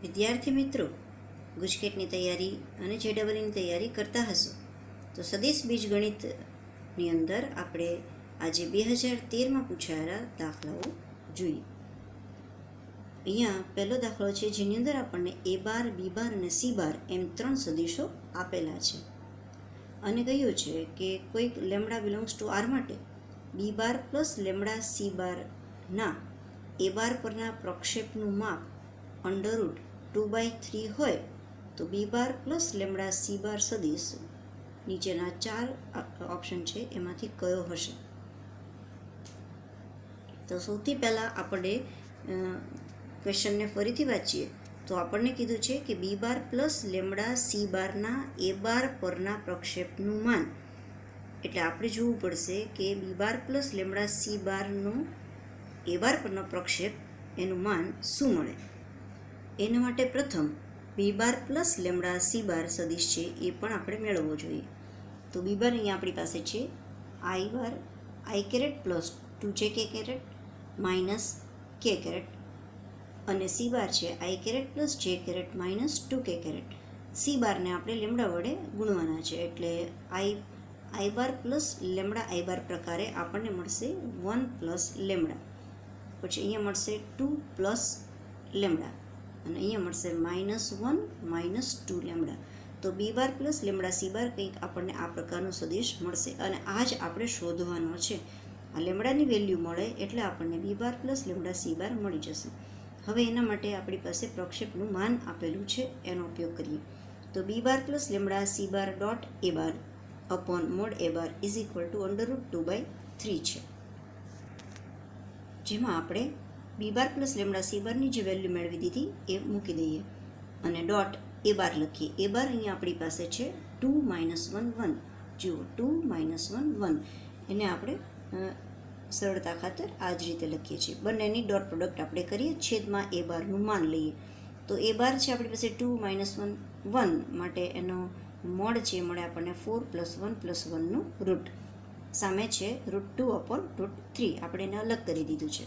વિદ્યાર્થી મિત્રો, ગુજકેટની તૈયારી અને જેડબલની તૈયારી કરતા હશો તો સદિશ બીજગણિતની અંદર આપણે આજે 2013માં પૂછાયેલા દાખલાઓ જોઈએ. અહીંયા પહેલો દાખલો છે જેની અંદર આપણને એ બાર, બી બાર અને સી બાર એમ 3 સદિશો આપેલા છે અને કહ્યું છે કે કોઈક લેમડા બિલોંગ્સ ટુ આર માટે બી બાર પ્લસ લેમડા સી બારના એ બાર પરના પ્રક્ષેપનું માપ અંડરરૂટ 2/3 હોય તો B bar plus lambda C બાર સદિશ નીચેના 4 ઓપ્શન છે એમાંથી કયો હશે? તો સૌથી પહેલાં આપણે ક્વેશ્ચનને ફરીથી વાંચીએ તો આપણને કીધું છે કે બી બાર પ્લસ લેમડા સી બારના એ બાર પરના પ્રક્ષેપનું માન, એટલે આપણે જોવું પડશે કે બી બાર પ્લસ લેમડા સી બારનું એ બાર પરનો પ્રક્ષેપ એનું માન શું મળે. એના માટે પ્રથમ બી બાર પ્લસ લેમડા સી બાર સદિશ છે એ પણ આપણે મેળવવો જોઈએ. તો બી બાર અહીંયા આપણી પાસે છે આઈ બાર આઈ કેરેટ પ્લસ 2 જે કેરેટ માઇનસ કે કેરેટ અને સી બાર છે આઈ caret plus J caret minus 2 caret. C બારને આપણે લેમડા વડે ગુણવાના છે એટલે આઈ બાર પ્લસ લેમડા આઈ બાર પ્રકારે આપણને મળશે 1 પ્લસ લેમડા, પછી અહીંયા મળશે 2 પ્લસ લેમડા અને અહીંયા મળશે -1 -2 લેમડા. તો B bar plus lambda C બાર કંઈક આપણને આ પ્રકારનું સદિશ મળશે અને આ જ આપણે શોધવાનો છે. આ લેમડાની વેલ્યુ મળે એટલે આપણને બી બાર પ્લસ લેમડા સી બાર મળી જશે. હવે એના માટે આપણી પાસે પ્રક્ષેપનું માન આપેલું છે, એનો ઉપયોગ કરીએ. તો B bar plus lambda C bar dot A bar upon mod A bar is equal to √2/3 છે, જેમાં આપણે B bar plus lambda C બારની જે વેલ્યુ મેળવી દીધી એ મૂકી દઈએ અને ડોટ એ બાર લખીએ. એ બાર અહીંયા આપણી પાસે છે 2 - 1 1. જુઓ 2 - 1 1, એને આપણે સરળતા ખાતર આ જ રીતે લખીએ છીએ. બંનેની ડોટ પ્રોડક્ટ આપણે કરીએ, છેદમાં એ બારનું માન લઈએ. તો એ બાર છે આપણી પાસે 2 - 1 1 માટે એનો મોડ છે મળે આપણને 4 + 1 + 1નું રૂટ. સામે છે √2/√3, આપણે એને અલગ કરી દીધું છે.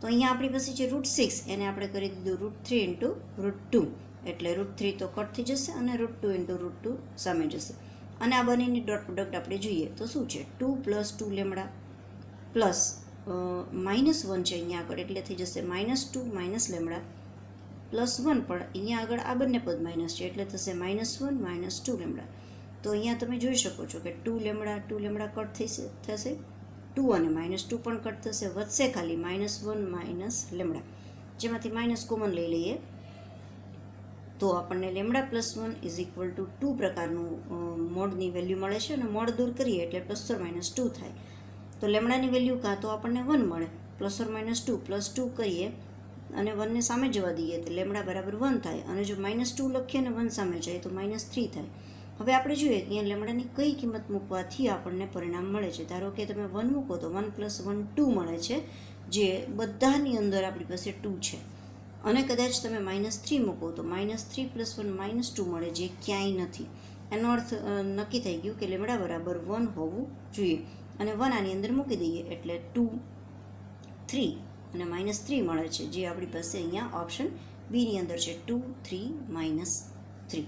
તો અહીંયા આપણી પાસે છે √6, એને આપણે કરી દીધું √3 × √2, એટલે √3 તો કટ થઈ જશે અને √2 × √2 સામે જશે. અને આ બંનેની ડોટ પ્રોડક્ટ આપણે જોઈએ તો શું છે 2 + 2 લેમડા પ્લસ -1 છે અહીંયા આગળ એટલે થઈ જશે -2 - લેમડા પ્લસ 1, પણ અહીંયા આગળ આ બંને પદ માઇનસ છે એટલે થશે -1 - 2 લેમડા. તો અહીંયા તમે જોઈ શકો છો કે 2 લેમડા કટ થશે, 2 અને -2 પણ કટ થશે, વધશે ખાલી -1 - લેમડા, જેમાંથી માઇનસ કોમન લઈ લઈએ તો આપણને lambda plus 1 is equal to 2 પ્રકારનું મોડની વેલ્યુ મળે છે અને મોડ દૂર કરીએ એટલે +or -2 થાય. તો લેમડાની વેલ્યુ કાં તો આપણને 1 મળે, +or -2 કરીએ અને 1ને સામે જવા દઈએ તો લેમડા બરાબર 1 થાય, અને જો -2 લખીએ અને 1 સામે જાય તો -3 થાય. હવે આપણે જોઈએ કે અહીંયા લેમડાની કઈ કિંમત મૂકવાથી આપણને પરિણામ મળે છે. ધારો કે તમે 1 મૂકો તો 1 + 1 2 મળે છે, જે બધાની અંદર આપણી પાસે 2 છે. અને કદાચ તમે -3 મૂકો તો -3 + 1 -2 મળે, જે ક્યાંય નથી. એનો અર્થ નક્કી થઈ ગયું કે લેમડા બરાબર 1 હોવું જોઈએ. અને 1 આની અંદર મૂકી દઈએ એટલે 2 3 અને -3 મળે છે, જે આપણી પાસે અહીંયા ઓપ્શન બીની અંદર છે 2 3 -3.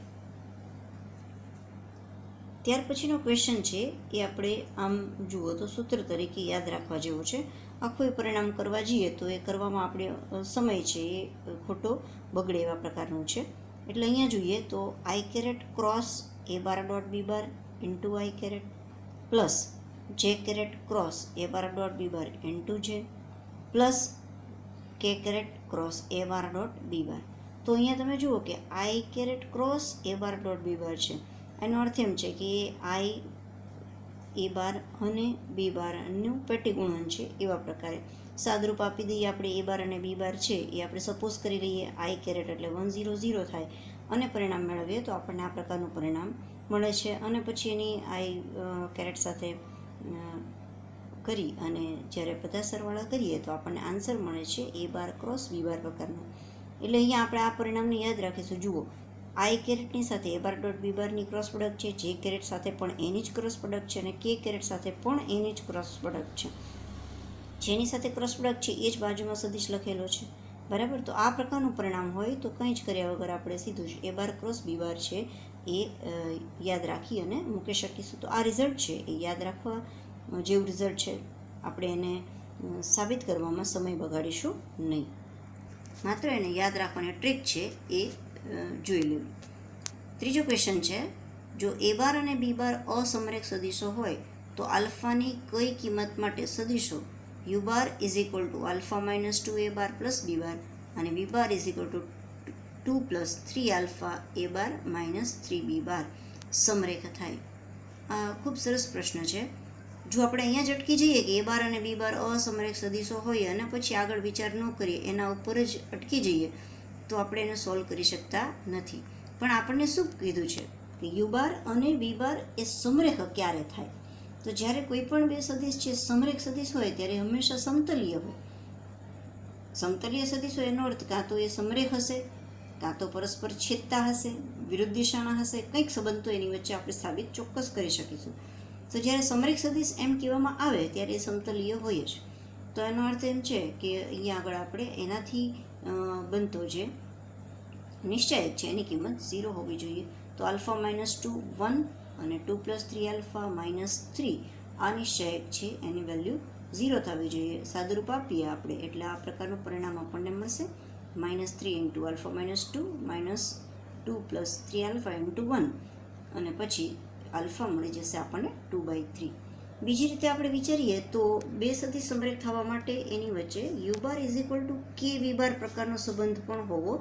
ત્યાર પછીનો ક્વેશ્ચન છે એ આપણે આમ જુઓ તો સૂત્ર તરીકે યાદ રાખવા જેવો છે. આખું એ પરિણામ કરવા જઈએ તો એ કરવામાં આપણે સમય છે એ ખોટો બગડે એવા પ્રકારનું છે. એટલે અહીંયા જોઈએ તો I caret cross A bar dot B bar into I caret plus J caret cross A bar dot B bar into J plus K caret cross A bar dot B bar. તો અહીંયા તમે જુઓ કે I caret cross A bar dot B bar છે. એનો અર્થ એમ છે કે આઈ એ બાર અને બી બારનું પેટી ગુણન છે. એવા પ્રકારે સાદરૂપ આપી દઈએ આપણે. એ બાર અને બી બાર છે એ આપણે સપોઝ કરી લઈએ આઈ કેરેટ એટલે 1 0 0 થાય અને પરિણામ મેળવીએ તો આપણને આ પ્રકારનું પરિણામ મળે છે. અને પછી એની આઈ કેરેટ સાથે કરી અને જ્યારે બધા સરવાળા કરીએ તો આપણને આન્સર મળે છે એ બાર ક્રોસ બી બાર પ્રકારનો. એટલે અહીંયા આપણે આ પરિણામને યાદ રાખીશું. જુઓ આઈ કેરેટની સાથે એ બાર ડોટ બી બારની ક્રોસ પ્રોડક્ટ છે, જે કેરેટ સાથે પણ એની જ ક્રોસ પ્રોડક્ટ છે અને કે કેરેટ સાથે પણ એની જ ક્રોસ પ્રોડક્ટ છે. જેની સાથે ક્રોસ પ્રોડક્ટ છે એ જ બાજુમાં સદિશ લખેલો છે, બરાબર. તો આ પ્રકારનું પરિણામ હોય તો કંઈ જ કર્યા વગર આપણે સીધું જ એ બાર ક્રોસ બી બાર છે એ યાદ રાખી અને મૂકી શકીશું. તો આ રિઝલ્ટ છે એ યાદ રાખવા જેવું રિઝલ્ટ છે. આપણે એને સાબિત કરવામાં સમય બગાડીશું નહીં, માત્ર એને યાદ રાખવાની ટ્રીક છે એ જોઈ લેવી. ત્રીજો ક્વેશ્ચન છે, જો એ બાર અને બી બાર અસમરેખ સદીશો હોય તો આલ્ફાની કઈ કિંમત માટે સદીશો U bar is equal to alpha minus 2 A bar plus B bar અને B bar is equal to 2 plus 3 alpha A bar minus 3 B bar સમરેખ થાય? આ ખૂબ સરસ પ્રશ્ન છે. જો આપણે અહીંયા જ અટકી જઈએ કે એ બાર અને બી બાર અસમરેખ સદીશો હોય અને પછી આગળ વિચાર ન કરીએ, એના ઉપર જ અટકી જઈએ, તો આપણે એને સોલ્વ કરી શકતા નથી. પણ આપણને શું કીધું છે કે યુ બાર અને બી બાર એ સમરેખ ક્યારે થાય? તો જ્યારે કોઈ પણ બે સદીશ છે સમરેખ સદીશ હોય ત્યારે હંમેશા સમતલીય હોય. સમતલીય સદીશ હોય એનો અર્થ કાં તો એ સમરેખ હશે, કાં તો પરસ્પર છેદતા હશે, વિરુદ્ધ દિશાના હશે, કંઈક સંબંધ તો એની વચ્ચે આપણે સાબિત ચોક્કસ કરી શકીશું. તો જ્યારે સમરેખ સદીશ એમ કહેવામાં આવે ત્યારે એ સમતલીય હોય જ. તો એનો અર્થ એમ છે કે અહીંયા આગળ આપણે એનાથી બનતો જે નિશ્ચયક છે એની કિંમત 0 હોવી જોઈએ. તો આલ્ફા માઇનસ 2 1 અને 2 પ્લસ 3 આલ્ફા માઇનસ 3 આ નિશ્ચયક છે એની વેલ્યુ 0 થવી જોઈએ. સાદુરૂપ આપીએ આપણે એટલે આ પ્રકારનું પરિણામ આપણને મળશે -3 into alpha minus 2 minus 2 plus 3 alpha into 1 અને પછી આલ્ફા મળી જશે આપણને 2/3. બીજી રીતે આપણે વિચારીએ તો બે સદીશ સમરેખ થવા માટે એની વચ્ચે you bar is equal two કે વી બાર પ્રકારનો સંબંધ પણ હોવો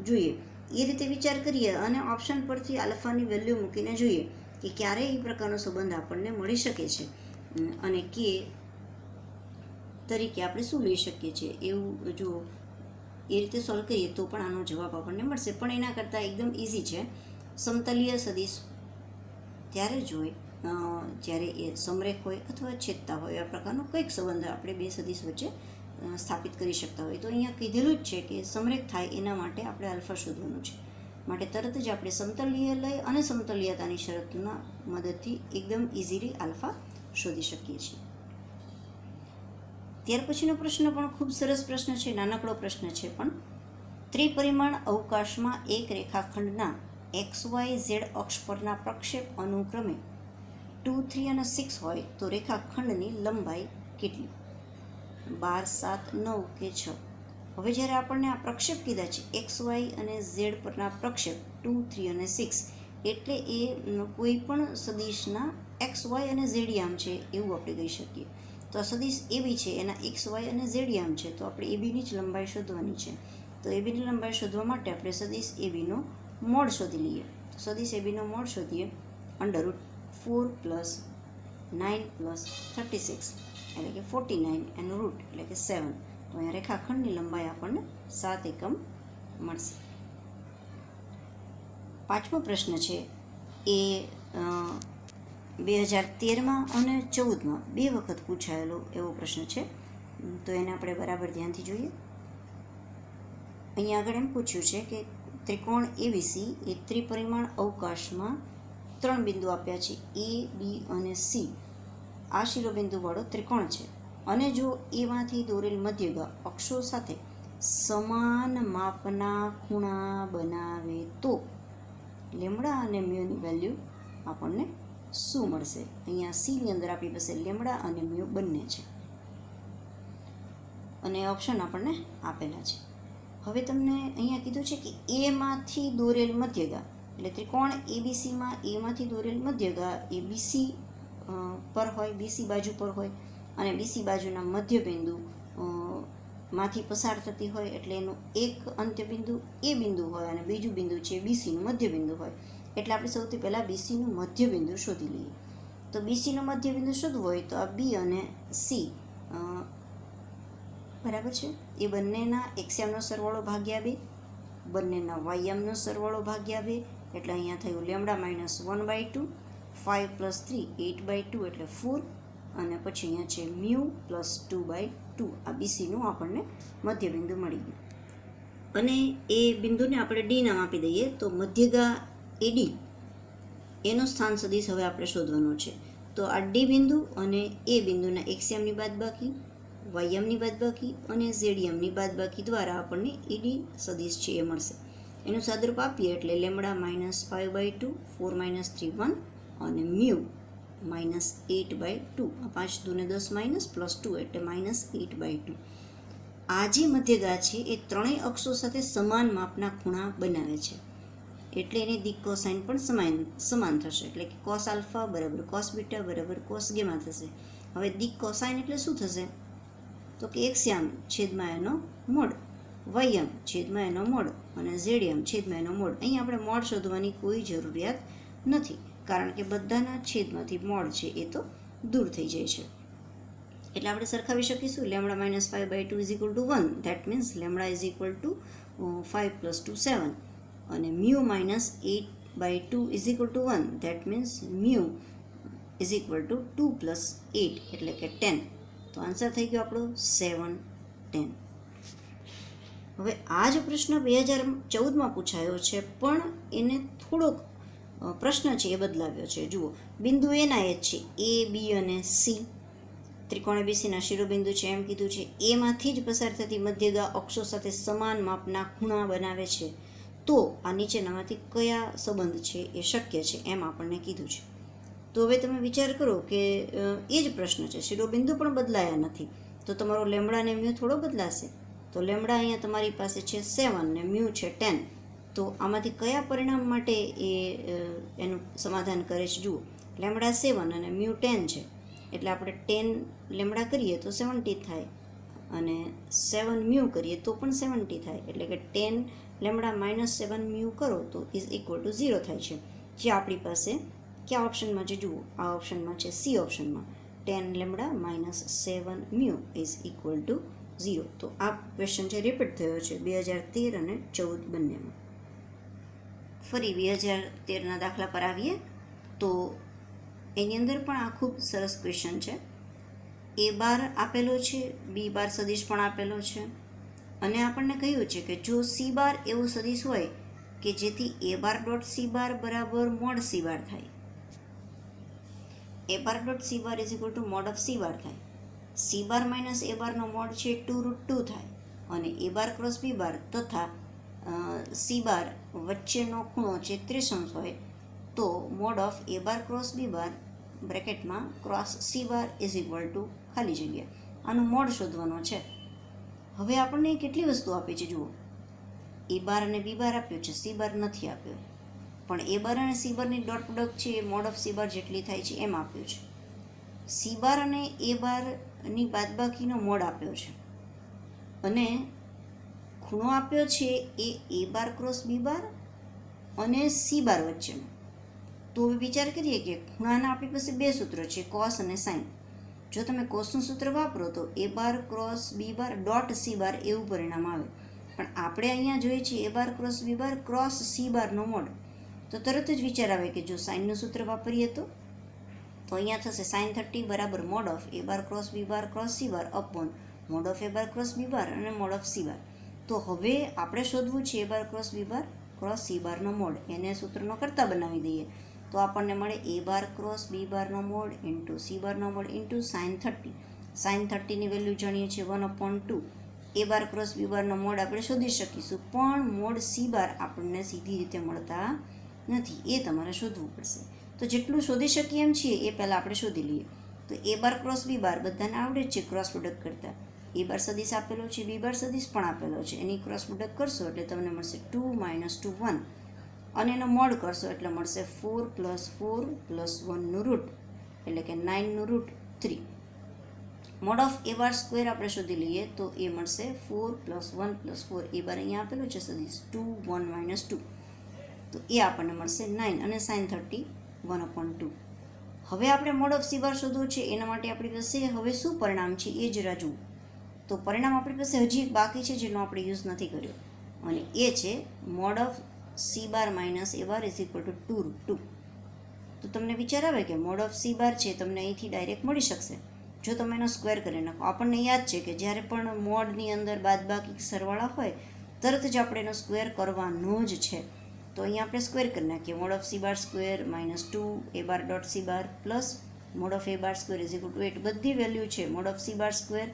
જોઈએ. એ રીતે વિચાર કરીએ અને ઓપ્શન પરથી આલ્ફાની વેલ્યુ મૂકીને જોઈએ કે ક્યારે એ પ્રકારનો સંબંધ આપણને મળી શકે છે અને કે તરીકે આપણે શું લઈ શકીએ છીએ. એવું જો એ રીતે સોલ્વ કરીએ તો પણ આનો જવાબ આપણને મળશે. પણ એના કરતાં એકદમ ઇઝી છે. સમતલીય સદીશ ત્યારે જ હોય જ્યારે એ સમરેખ હોય અથવા છેદતા હોય. આ પ્રકારનો કંઈક સંબંધ આપણે બે સદીશ વચ્ચે સ્થાપિત કરી શકતા હોય. તો અહીંયા કીધેલું જ છે કે સમરેખ થાય એના માટે આપણે આલ્ફા શોધવાનું છે. માટે તરત જ આપણે સમતલીય લય અને સમતલીયતાની શરતના મદદથી એકદમ ઇઝીલી આલ્ફા શોધી શકીએ છીએ. ત્યાર પછીનો પ્રશ્ન પણ ખૂબ સરસ પ્રશ્ન છે, નાનકડો પ્રશ્ન છે પણ. ત્રિપરિમાણ અવકાશમાં એક રેખાખંડના XYZ અક્ષ પરના પ્રક્ષેપ અનુક્રમે 2, 3 અને 6 હોય તો રેખાખંડની લંબાઈ કેટલી? 12, 7, 9 કે 6? હવે જ્યારે આપણને આ પ્રક્ષેપ કીધા છે XY અને Z પરના પ્રક્ષેપ 2, 3 અને 6 એટલે એ કોઈ પણ સદીશના XY અને Z યામ છે એવું આપણે કહી શકીએ. તો આ સદીશ એબી છે એના XY અને Z યામ છે તો આપણે એબીની જ લંબાઈ શોધવાની છે. તો એબીની લંબાઈ શોધવા માટે આપણે સદીશ એબીનો મોડ શોધી લઈએ. તો સદીશ એબીનો મોડ શોધીએ √4 પ્લસ 9 પ્લસ 36 એટલે કે 49 એનું રૂટ એટલે કે 7. તો અહીંયા રેખાખંડની લંબાઈ આપણને 7 એકમ મળશે. પાંચમો પ્રશ્ન છે એ 2013માં અને 2014માં બે વખત પૂછાયેલો એવો પ્રશ્ન છે. તો એને આપણે બરાબર ધ્યાનથી જોઈએ. અહીંયા આગળ એમ પૂછ્યું છે કે ત્રિકોણ ABC એ ત્રિપરિમાણ અવકાશમાં 3 બિંદુ આપ્યા છે A, B અને C. આ શિરોબિંદુવાળો ત્રિકોણ છે અને જો એમાંથી દોરેલ મધ્યગા અક્ષો સાથે સમાન માપના ખૂણા બનાવે તો લેમડા અને મ્યુની વેલ્યુ આપણને શું મળશે? અહીંયા Cની અંદર આપણી પાસે લેમડા અને મ્યુ બંને છે અને ઓપ્શન આપણને આપેલા છે. હવે તમને અહીંયા કીધું છે કે એમાંથી દોરેલ મધ્યગા એટલે ત્રિકોણ ABCમાં એમાંથી દોરેલ મધ્યગા એ BC પર હોય, BC બાજુ પર હોય અને BC બાજુના મધ્યબિંદુ માંથી પસાર થતી હોય એટલે એનું એક અંત્યબિંદુ એ બિંદુ હોય અને બીજું બિંદુ છે BCનું મધ્યબિંદુ હોય. એટલે આપણે સૌથી પહેલાં BCનું મધ્યબિંદુ શોધી લઈએ. તો BCનું મધ્યબિંદુ શોધવું હોય તો આ B અને C બરાબર છે એ બંનેના એક્સયામનો સરવાળો ભાગ્યા 2, બંનેના વાયયામનો સરવાળો ભાગ્યા 2 એટલે અહીંયા થયું લેમડા માઇનસ 1/2, 5 પ્લસ 3 8/2 એટલે 4 અને પછી અહીંયા છે મ્યુ પ્લસ 2/2. આ BCનું આપણને મધ્યબિંદુ મળી ગયું અને એ બિંદુને આપણે D નામ આપી દઈએ. તો મધ્યગા AD એનો સ્થાન સદીશ હવે આપણે શોધવાનો છે. તો આ D બિંદુ અને એ બિંદુના એક્સયામની બાદબાકી વાયએમની બાદબાકી અને ઝેડએમની બાદબાકી દ્વારા આપણને ઈડી સદિશ છે એ મળશે. એનું સાદરૂપ આપીએ એટલે લેમડા -5/2, 4 - 3 1 અને મ્યુ -8/2. 5 × 2 = 10 માઇનસ +2 એટલે -8/2. આ જે મધ્યગા છે એ ત્રણેય અક્ષો સાથે સમાન માપના ખૂણા બનાવે છે, એટલે એની દિક કોસાઇન પણ સમાન થશે. એટલે કે કોસ આલ્ફા બરાબર કોસ બીટા બરાબર કોસ ગેમા થશે. હવે દિક કોસાઇન એટલે શું થશે? તો કે એક્સ્યામ છેદમાં એનો મોડ, વાયમ છેદમાં એનો મોડ અને ઝેડએમ છેદમાં એનો મોડ. અહીં આપણે મોડ શોધવાની કોઈ જરૂરિયાત નથી, કારણ કે બધાના છેદમાંથી મોડ છે એ તો દૂર થઈ જાય છે. એટલે આપણે સરખાવી શકીશું. લેમડા -5/2 = 1, ધેટ મીન્સ લેમડા = 5 + 2 7 અને મ્યુ -8/2 = 1, ધેટ મીન્સ મ્યુ = 2 + 8 એટલે કે 10. તો આન્સર થઈ ગયો આપણો 7 10. હવે આ જ પ્રશ્ન 2014માં પૂછાયો છે, પણ એને થોડોક પ્રશ્ન છે એ બદલાવ્યો છે. જુઓ, બિંદુ એના એ છે A, B અને C. ત્રિકોણ ABCના શિરોબિંદુ છે એમ કીધું છે. એમાંથી જ પસાર થતી મધ્યગા અક્ષો સાથે સમાન માપના ખૂણા બનાવે છે. તો આ નીચેનામાંથી કયા સંબંધ છે એ શક્ય છે એમ આપણને કીધું છે. તો હવે તમે વિચાર કરો કે એ જ પ્રશ્ન છે, શિરોબિંદુ પણ બદલાયા નથી, તો તમારો લેમડા ને મ્યુ થોડો બદલાશે. તો લેમડા અહીંયા તમારી પાસે છે 7 ને મ્યુ છે 10. તો આમાંથી કયા પરિણામ માટે એ એનું સમાધાન કરે છે? જુઓ, લેમડા 7 અને મ્યુ 10 છે, એટલે આપણે 10 લેમડા કરીએ તો 70 થાય અને 7 મ્યુ કરીએ તો પણ 70 થાય. એટલે કે 10 લેમડા -7 મ્યુ કરો તો = 0 થાય છે. જે આપણી પાસે કયા ઓપ્શનમાં છે? જુઓ, આ ઓપ્શનમાં છે, સી ઓપ્શનમાં. 10 lambda -7 mu = 0. તો આ ક્વેશ્ચન છે રિપીટ થયો છે 2013 અને 14 બંનેમાં. ફરી 2013ના દાખલા પર આવીએ તો એની અંદર પણ આ ખૂબ સરસ ક્વેશ્ચન છે. A બાર આપેલો છે, B બાર સદિશ પણ આપેલો છે અને આપણને કહ્યું છે કે જો C બાર એવું સદિશ હોય કે જેથી A bar dot C bar બરાબર મોડ C બાર થાય, A bar dot C bar = mod of C bar થાય, C બાર માઇનસ A બારનો મોડ છે 2√2 થાય અને A bar cross B bar તથા C બાર વચ્ચેનો ખૂણો છે 30° હોય, તો mod of A bar cross B bar બ્રેકેટમાં ક્રોસ C બાર = ખાલી જગ્યા. આનું મોડ શોધવાનો છે. હવે આપણને કેટલી વસ્તુ આપી છે? જુઓ, A બાર અને B બાર આપ્યો છે, C બાર નથી આપ્યો, પણ A બાર અને C બારની ડોટ પ્રોડક્ટ છે એ મોડ ઓફ C બાર જેટલી થાય છે એમ આપ્યું છે. C બાર અને A બારની બાદબાકીનો મોડ આપ્યો છે અને ખૂણો આપ્યો છે એ A બાર ક્રોસ B બાર અને C બાર વચ્ચેનો. તો હવે વિચાર કરીએ કે ખૂણાના આપણી પાસે બે સૂત્રો છે, કોસ અને સાઇન. જો તમે કોસનું સૂત્ર વાપરો તો A bar cross B bar dot C બાર એવું પરિણામ આવે, પણ આપણે અહીંયા જોઈએ છીએ A bar cross B bar cross C બારનો મોડ. તો તરત જ વિચાર આવે કે જો સાઇનનું સૂત્ર વાપરીએ તો અહીંયા થશે sin 30 બરાબર mode of A bar cross B bar cross C bar upon mode of A bar cross B બાર અને મોડ ઓફ C બાર. તો હવે આપણે શોધવું છે A bar cross B bar cross C બારનો મોડ. એને સૂત્રનો કરતા બનાવી દઈએ તો આપણને મળે A બાર ક્રોસ B બારનો મોડ ઇન્ટુ C બારનો મોડ ઇન્ટુ sin 30. sin 30ની વેલ્યુ જાણીએ છીએ 1/2. A બાર ક્રોસ B બારનો મોડ આપણે શોધી શકીશું, પણ મોડ C બાર આપણને સીધી રીતે મળતા નથી, એ તમારે શોધવું પડશે. તો જેટલું શોધી શકીએ એમ છીએ એ પહેલાં આપણે શોધી લઈએ. તો A બાર ક્રોસ B બાર બધાને આવડે જ છે ક્રોસ પ્રોડક્ટ કરતાં. A બાર સદિશ આપેલો છે, B બાર સદિશ પણ આપેલો છે, એની ક્રોસ પ્રોડક્ટ કરશો એટલે તમને મળશે 2 - 2 1 અને એનો મોડ કરશો એટલે મળશે 4 + 4 + 1નું રૂટ એટલે કે 9નું root 3. Mod of A bar square આપણે શોધી લઈએ તો એ મળશે 4 + 1 + 4. A બાર અહીંયા આપેલો છે સદિશ 2 1 - 2, તો એ આપણને મળશે 9 અને sin 30 1/2. હવે આપણે મોડ ઓફ C બાર શોધવું છે, એના માટે આપણી પાસે હવે શું પરિણામ છે એ જરા જુઓ. તો પરિણામ આપણી પાસે હજી એક બાકી છે જેનો આપણે યુઝ નથી કર્યો અને એ છે mode of C bar minus A બાર = 2√2. તો તમને વિચાર આવે કે મોડ ઓફ C બાર છે તમને અહીંથી ડાયરેક્ટ મળી શકશે જો તમે એનો સ્ક્વેર કરી નાખો. આપણને યાદ છે કે જ્યારે પણ મોડની અંદર બાદબાકી સરવાળા હોય તરત જ આપણે એનો સ્ક્વેર કરવાનો જ છે. તો અહીંયા આપણે સ્ક્વેર કરી નાખીએ. Mode of C bar square -2 A bar dot C bar plus mode of A bar square = 8. બધી વેલ્યુ છે mode of C bar square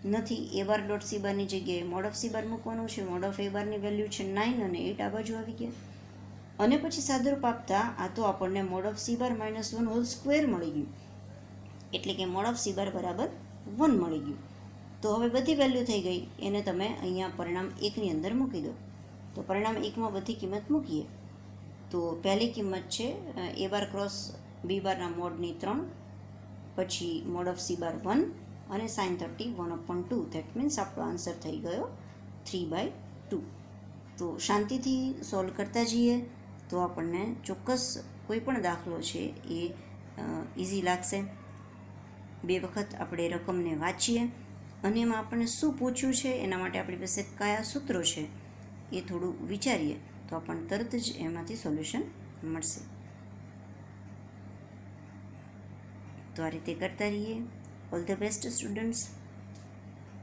નથી. એ બાર ડોટ સી બારની જગ્યાએ મોડ ઓફ સી બાર મૂકવાનું છે. મોડ ઓફ એ બારની વેલ્યુ છે 9 અને 8 આ બાજુ આવી ગયા. અને પછી સાદુરૂપ આપતા આ તો આપણને mode of C bar -1 whole square મળી ગયું, એટલે કે મોડ ઓફ સી બાર બરાબર 1 મળી ગયું. તો હવે બધી વેલ્યુ થઈ ગઈ, એને તમે અહીંયા પરિણામ 1ની અંદર મૂકી દો. તો પરિણામ 1માં બધી કિંમત મૂકીએ તો પહેલી કિંમત છે એ બાર ક્રોસ બી બારના મોડની 3, પછી મોડ ઓફ સી બાર 1 અને સાઇન 30 1/2. ધેટ મીન્સ આપણો આન્સર થઈ ગયો 3/2. તો શાંતિથી સોલ્વ કરતા જઈએ તો આપણને ચોક્કસ કોઈ પણ દાખલો છે એ ઇઝી લાગશે. 2 વખત આપણે રકમને વાંચીએ અને એમાં આપણને શું પૂછ્યું છે, એના માટે આપણી પાસે કયા સૂત્રો છે એ થોડું વિચારીએ તો આપણને તરત જ એમાંથી સોલ્યુશન મળશે. તો આ રીતે કરતા રહીએ. All the best students.